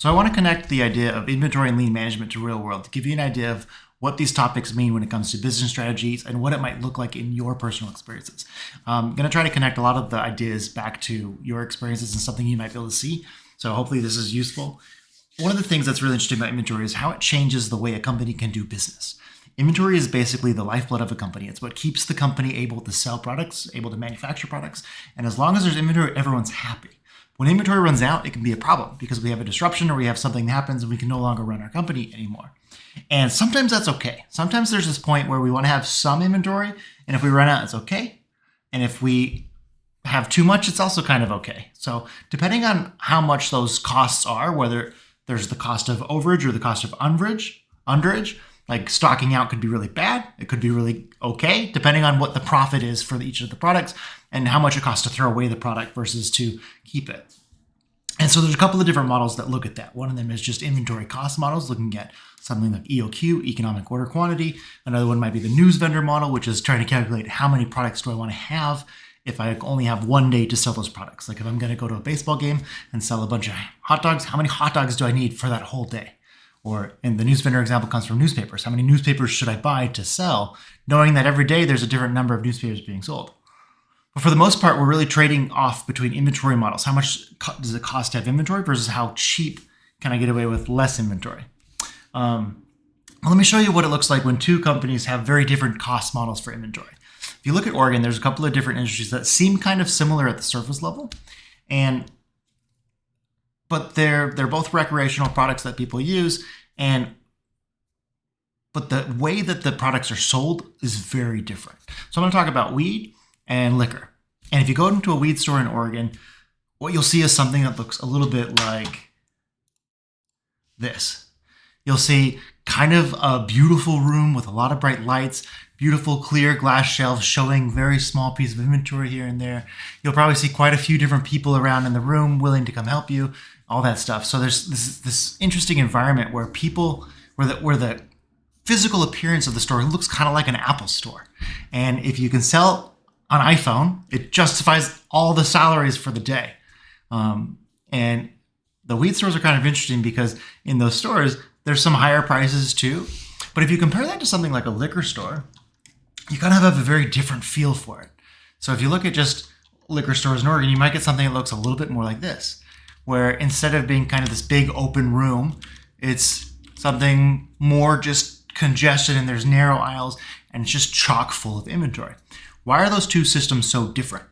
So I want to connect the idea of inventory and lean management to real world to give you an idea of what these topics mean when it comes to business strategies and what it might look like in your personal experiences. I'm going to try to connect a lot of the ideas back to your experiences and something you might be able to see. So hopefully this is useful. One of the things that's really interesting about inventory is how it changes the way a company can do business. Inventory is basically the lifeblood of a company. It's what keeps the company able to sell products, able to manufacture products. And as long as there's inventory, everyone's happy. When inventory runs out, it can be a problem because we have a disruption or we have something that happens and we can no longer run our company anymore. And sometimes that's okay. Sometimes there's this point where we want to have some inventory, and if we run out, it's okay. And if we have too much, it's also kind of okay. So depending on how much those costs are, whether there's the cost of overage or the cost of underage, like stocking out could be really bad. It could be really okay, depending on what the profit is for each of the products and how much it costs to throw away the product versus to keep it. And so there's a couple of different models that look at that. One of them is just inventory cost models, looking at something like EOQ, economic order quantity. Another one might be the news vendor model, which is trying to calculate how many products do I want to have if I only have one day to sell those products. Like if I'm going to go to a baseball game and sell a bunch of hot dogs, how many hot dogs do I need for that whole day? Or in the news vendor example comes from newspapers. How many newspapers should I buy to sell, knowing that every day there's a different number of newspapers being sold? But for the most part, we're really trading off between inventory models. How much does it cost to have inventory versus how cheap can I get away with less inventory? Well, let me show you what it looks like when two companies have very different cost models for inventory. If you look at Oregon, there's a couple of different industries that seem kind of similar at the surface level, but they're both recreational products that people use, but the way that the products are sold is very different. So I'm going to talk about weed and liquor. And if you go into a weed store in Oregon, what you'll see is something that looks a little bit like this. You'll see kind of a beautiful room with a lot of bright lights, beautiful clear glass shelves showing very small piece of inventory here and there. You'll probably see quite a few different people around in the room willing to come help you, all that stuff. So there's this interesting environment where where the physical appearance of the store looks kind of like an Apple store. And if you can sell an iPhone, it justifies all the salaries for the day. And the weed stores are kind of interesting because in those stores, there's some higher prices too. But if you compare that to something like a liquor store, you kind of have a very different feel for it. So if you look at just liquor stores in Oregon, you might get something that looks a little bit more like this, where instead of being kind of this big open room, it's something more just congested and there's narrow aisles and it's just chock full of inventory. Why are those two systems so different?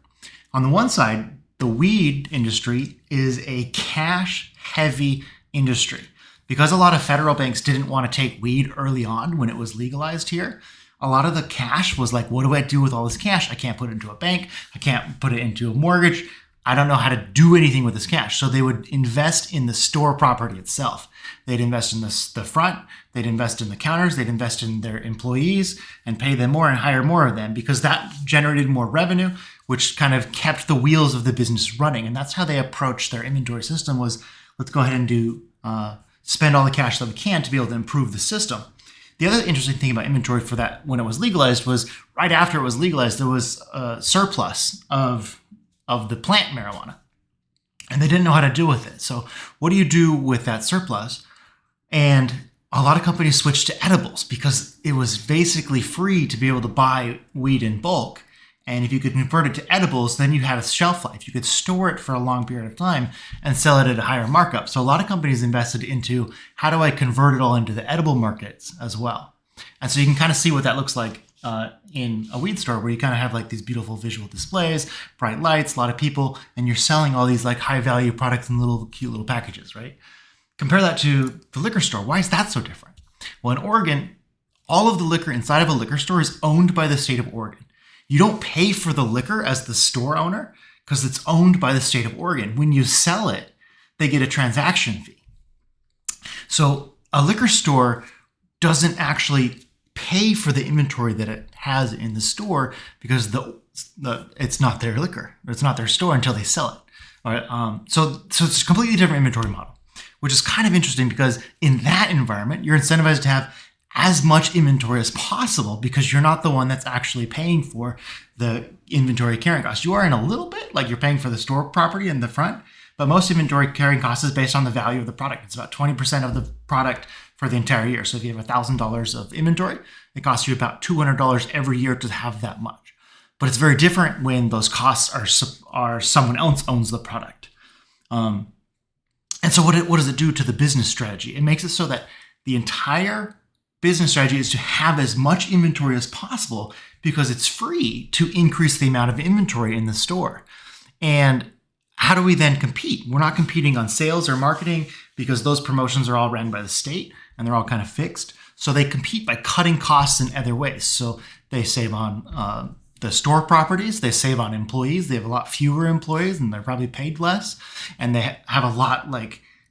On the one side, the weed industry is a cash-heavy industry. Because a lot of federal banks didn't want to take weed early on when it was legalized here, a lot of the cash was like, what do I do with all this cash? I can't put it into a bank. I can't put it into a mortgage. I don't know how to do anything with this cash. So they would invest in the store property itself. They'd invest in the front. They'd invest in the counters. They'd invest in their employees and pay them more and hire more of them because that generated more revenue, which kind of kept the wheels of the business running. And that's how they approached their inventory system was, let's go ahead and spend all the cash that we can to be able to improve the system. The other interesting thing about inventory for that when it was legalized was right after it was legalized, there was a surplus of the plant marijuana and they didn't know how to deal with it. So what do you do with that surplus? And a lot of companies switched to edibles because it was basically free to be able to buy weed in bulk. And if you could convert it to edibles, then you had a shelf life. You could store it for a long period of time and sell it at a higher markup. So a lot of companies invested into how do I convert it all into the edible markets as well. And so you can kind of see what that looks like in a weed store where you kind of have like these beautiful visual displays, bright lights, a lot of people, and you're selling all these like high value products in little cute little packages, right? Compare that to the liquor store. Why is that so different? Well, in Oregon, all of the liquor inside of a liquor store is owned by the state of Oregon. You don't pay for the liquor as the store owner because it's owned by the state of Oregon. When you sell it, they get a transaction fee. So a liquor store doesn't actually pay for the inventory that it has in the store because it's not their liquor. It's not their store until they sell it. All right. So it's a completely different inventory model, which is kind of interesting because in that environment, you're incentivized to have as much inventory as possible because you're not the one that's actually paying for the inventory carrying cost. You are in a little bit, like you're paying for the store property in the front, but most inventory carrying cost is based on the value of the product. It's about 20% of the product for the entire year. So if you have $1,000 of inventory, it costs you about $200 every year to have that much. But it's very different when those costs are someone else owns the product. And so what does it do to the business strategy? It makes it so that the entire business strategy is to have as much inventory as possible because it's free to increase the amount of inventory in the store. And how do we then compete? We're not competing on sales or marketing because those promotions are all ran by the state and they're all kind of fixed. So they compete by cutting costs in other ways. So they save on the store properties, they save on employees. They have a lot fewer employees and they're probably paid less. And they have a lot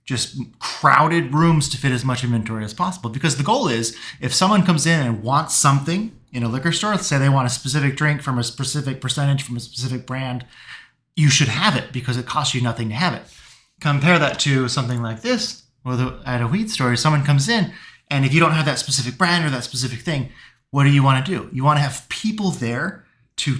just crowded rooms to fit as much inventory as possible. Because the goal is if someone comes in and wants something in a liquor store, let's say they want a specific drink from a specific percentage from a specific brand, you should have it because it costs you nothing to have it. Compare that to something like this, at a weed store, someone comes in and if you don't have that specific brand or that specific thing, what do? You want to have people there to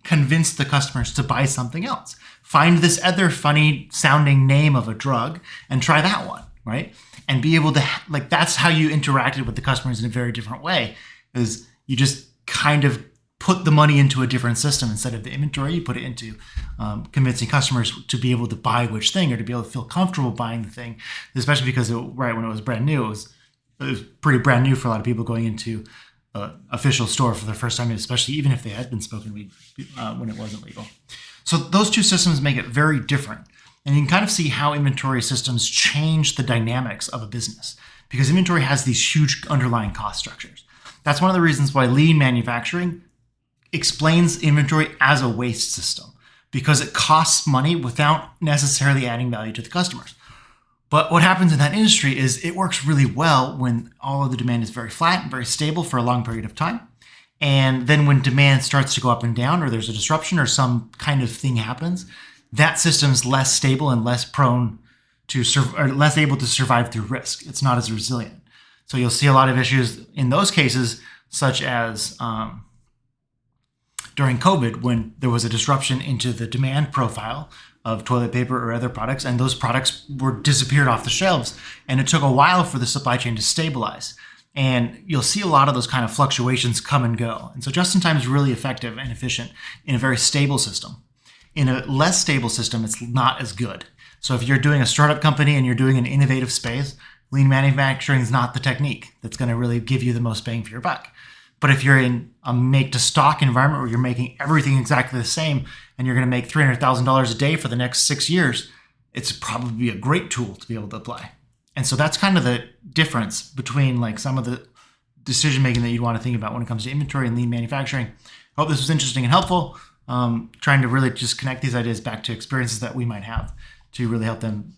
convince the customers to buy something else. Find this other funny sounding name of a drug and try that one, right? And be able to, that's how you interacted with the customers in a very different way, is you just kind of put the money into a different system. Instead of the inventory, you put it into convincing customers to be able to buy which thing or to be able to feel comfortable buying the thing, especially because right when it was brand new, it was pretty brand new for a lot of people going into official store for the first time, especially even if they had been smoking weed when it wasn't legal. So those two systems make it very different. And you can kind of see how inventory systems change the dynamics of a business because inventory has these huge underlying cost structures. That's one of the reasons why lean manufacturing explains inventory as a waste system, because it costs money without necessarily adding value to the customers. But what happens in that industry is it works really well when all of the demand is very flat and very stable for a long period of time. And then when demand starts to go up and down, or there's a disruption or some kind of thing happens, that system's less stable and less prone to or less able to survive through risk. It's not as resilient. So you'll see a lot of issues in those cases, such as during COVID, when there was a disruption into the demand profile of toilet paper or other products, and those products were disappeared off the shelves. And it took a while for the supply chain to stabilize. And you'll see a lot of those kind of fluctuations come and go. And so just-in-time is really effective and efficient in a very stable system. In a less stable system, it's not as good. So if you're doing a startup company and you're doing an innovative space, lean manufacturing is not the technique that's going to really give you the most bang for your buck. But if you're in a make-to-stock environment where you're making everything exactly the same and you're going to make $300,000 a day for the next 6 years, it's probably a great tool to be able to apply. And so that's kind of the difference between some of the decision-making that you'd want to think about when it comes to inventory and lean manufacturing. I hope this was interesting and helpful. Trying to really just connect these ideas back to experiences that we might have to really help them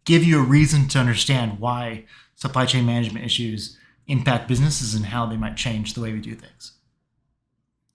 give you a reason to understand why supply chain management issues impact businesses and how they might change the way we do things.